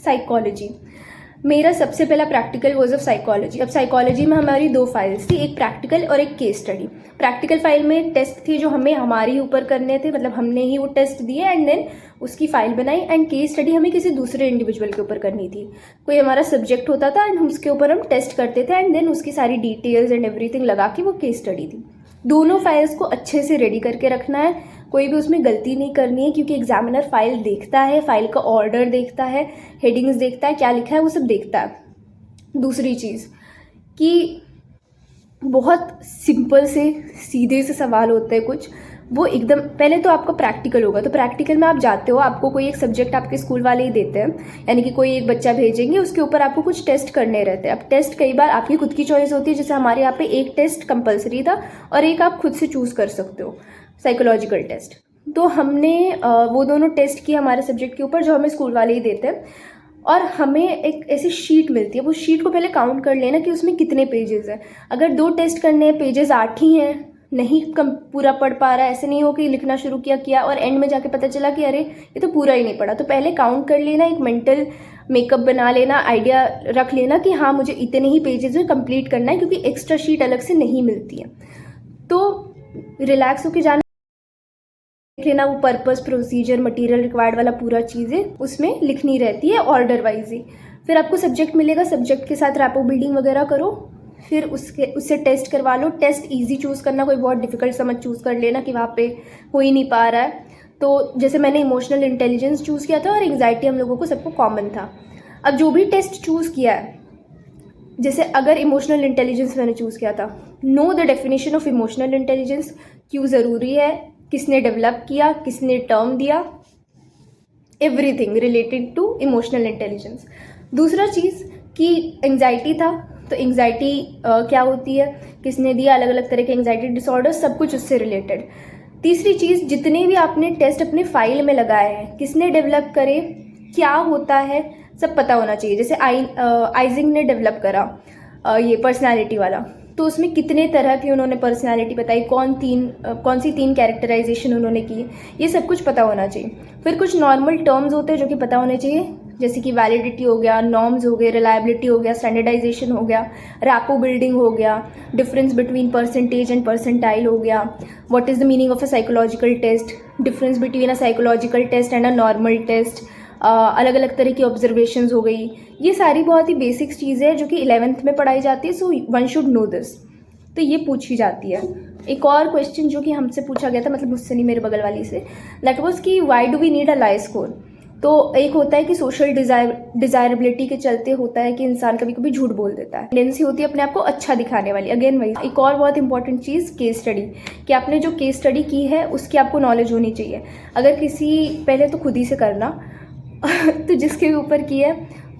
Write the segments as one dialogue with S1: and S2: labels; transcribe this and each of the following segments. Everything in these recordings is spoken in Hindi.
S1: साइकोलॉजी। मेरा सबसे पहला प्रैक्टिकल वॉज ऑफ साइकोलॉजी। अब साइकोलॉजी में हमारी 2 फाइल्स थी, एक प्रैक्टिकल और एक केस स्टडी। प्रैक्टिकल फाइल में टेस्ट थी जो हमें हमारे ही ऊपर करने थे, मतलब हमने ही वो टेस्ट दिए एंड देन उसकी फाइल बनाई, एंड केस स्टडी हमें किसी दूसरे इंडिविजुअल के ऊपर करनी थी। कोई हमारा सब्जेक्ट होता था एंड उसके ऊपर हम टेस्ट करते थे एंड देन उसकी सारी डिटेल्स एंड एवरीथिंग लगा के वो केस स्टडी थी। दोनों फाइल्स को अच्छे से रेडी करके रखना है, कोई भी उसमें गलती नहीं करनी है, क्योंकि एग्जामिनर फाइल देखता है, फाइल का ऑर्डर देखता है, हेडिंग्स देखता है, क्या लिखा है वो सब देखता है। दूसरी चीज़ कि बहुत सिंपल से सीधे से सवाल होते हैं कुछ, वो एकदम पहले तो आपका प्रैक्टिकल होगा, तो प्रैक्टिकल में आप जाते हो, आपको कोई एक सब्जेक्ट आपके स्कूल वाले ही देते हैं, यानी कि कोई एक बच्चा भेजेंगे, उसके ऊपर आपको कुछ टेस्ट करने रहते हैं। अब टेस्ट कई बार आपकी खुद की चॉइस होती है, जैसे हमारे यहाँ पे एक टेस्ट कंपलसरी था और एक आप खुद से चूज़ कर सकते हो, साइकोलॉजिकल टेस्ट। तो हमने वो दोनों टेस्ट किए हमारे सब्जेक्ट के ऊपर, जो हमें स्कूल वाले ही देते हैं, और हमें एक ऐसी शीट मिलती है। वो शीट को पहले काउंट कर लेना कि उसमें कितने पेजेस हैं। अगर 2 टेस्ट करने हैं, पेजेस 8 ही हैं, नहीं कम पूरा पढ़ पा रहा है, ऐसे नहीं हो कि लिखना शुरू किया और एंड में जाके पता चला कि अरे ये तो पूरा ही नहीं पढ़ा। तो पहले काउंट कर लेना, एक मेंटल मेकअप बना लेना, आइडिया रख लेना कि हाँ मुझे इतने ही पेजेस में कंप्लीट करना है, क्योंकि एक्स्ट्रा शीट अलग से नहीं मिलती है। तो रिलैक्स होके जाना, देख लेना वो पर्पस, प्रोसीजर, मटेरियल रिक्वायर्ड वाला पूरा चीज़ें उसमें लिखनी रहती है ऑर्डर वाइज ही। फिर आपको सब्जेक्ट मिलेगा, सब्जेक्ट के साथ रैपो बिल्डिंग वगैरह करो, फिर उससे टेस्ट करवा लो। टेस्ट इजी चूज़ करना, कोई बहुत डिफिकल्ट समझ चूज़ कर लेना कि वहाँ पे हो ही नहीं पा रहा है। तो जैसे मैंने इमोशनल इंटेलिजेंस चूज़ किया था और एंग्जाइटी हम लोगों को सबको कॉमन था। अब जो भी टेस्ट चूज़ किया है, जैसे अगर इमोशनल इंटेलिजेंस मैंने चूज़ किया था, know the definition of emotional intelligence, क्यों ज़रूरी है, किसने डेवलप किया, किसने टर्म दिया, everything related to emotional intelligence. दूसरा चीज़ कि एंग्जाइटी था, तो एंग्जाइटी क्या होती है, किसने दिया, अलग अलग तरह के एंग्जाइटी डिसऑर्डर, सब कुछ उससे रिलेटेड। तीसरी चीज़, जितने भी आपने टेस्ट अपने फाइल में लगाए हैं, किसने डेवलप करे, क्या होता है, सब पता होना चाहिए। जैसे आइजिंग ने डेवलप करा ये पर्सनालिटी वाला, तो उसमें कितने तरह की उन्होंने पर्सनालिटी बताई, कौन सी 3 कैरेक्टराइजेशन उन्होंने की, ये सब कुछ पता होना चाहिए। फिर कुछ नॉर्मल टर्म्स होते हैं जो कि पता होने चाहिए, जैसे कि वैलिडिटी हो गया, नॉर्म्स हो गए, रिलायबिलिटी हो गया, स्टैंडर्डाइजेशन हो गया, रैपो बिल्डिंग हो गया, difference between percentage and percentile हो गया, what is the meaning of a psychological test, difference between a psychological test and a normal test, अलग अलग तरह की ऑब्जर्वेशंस हो गई। ये सारी बहुत ही बेसिक्स चीज़ें हैं जो कि 11th में पढ़ाई जाती है, so one should know this. तो ये पूछी जाती है। एक और क्वेश्चन जो कि हमसे पूछा गया था, मतलब मुझसे नहीं, मेरे बगल वाली से, दैट वाज कि why do we need a lie score. तो एक होता है कि सोशल डिजायरेबिलिटी के चलते होता है कि इंसान कभी कभी झूठ बोल देता है, टेंडेंसी होती है अपने आप को अच्छा दिखाने वाली। अगेन वही एक और बहुत इंपॉर्टेंट चीज़, केस स्टडी, कि आपने जो केस स्टडी की है उसकी आपको नॉलेज होनी चाहिए। अगर किसी, पहले तो खुद ही से करना तो जिसके भी ऊपर की है,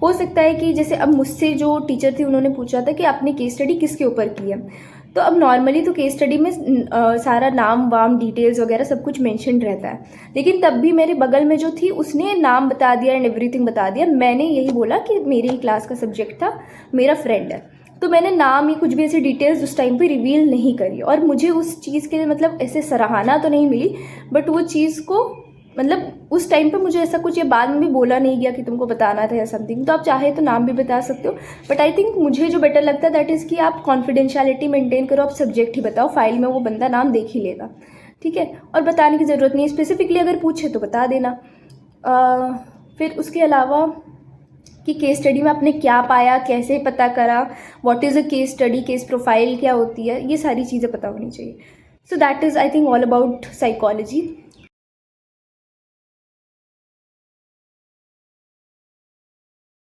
S1: हो सकता है कि जैसे अब मुझसे जो टीचर थी उन्होंने पूछा था कि आपने केस स्टडी किसके ऊपर की है, तो अब नॉर्मली तो केस स्टडी में सारा नाम वाम डिटेल्स वगैरह सब कुछ मेंशन रहता है, लेकिन तब भी मेरे बगल में जो थी उसने नाम बता दिया एंड एवरीथिंग बता दिया। मैंने यही बोला कि मेरी ही क्लास का सब्जेक्ट था, मेरा फ्रेंड है, तो मैंने नाम ही कुछ भी ऐसी डिटेल्स उस टाइम पे रिवील नहीं करी। और मुझे उस चीज़ के लिए मतलब ऐसे सराहना तो नहीं मिली, बट वो चीज़ को मतलब उस टाइम पे मुझे ऐसा कुछ, ये बाद में भी बोला नहीं गया कि तुमको बताना था या समथिंग। तो आप चाहे तो नाम भी बता सकते हो, बट आई थिंक मुझे जो बेटर लगता है दैट इज़ कि आप कॉन्फिडेंशियलिटी मेंटेन करो, आप सब्जेक्ट ही बताओ, फाइल में वो बंदा नाम देख ही लेगा, ठीक है। और बताने की ज़रूरत नहीं है, स्पेसिफिकली अगर पूछे तो बता देना। फिर उसके अलावा कि केस स्टडी में आपने क्या पाया, कैसे पता करा, what is a case study, case profile क्या होती है, ये सारी चीज़ें पता होनी चाहिए। So that is I think all about psychology.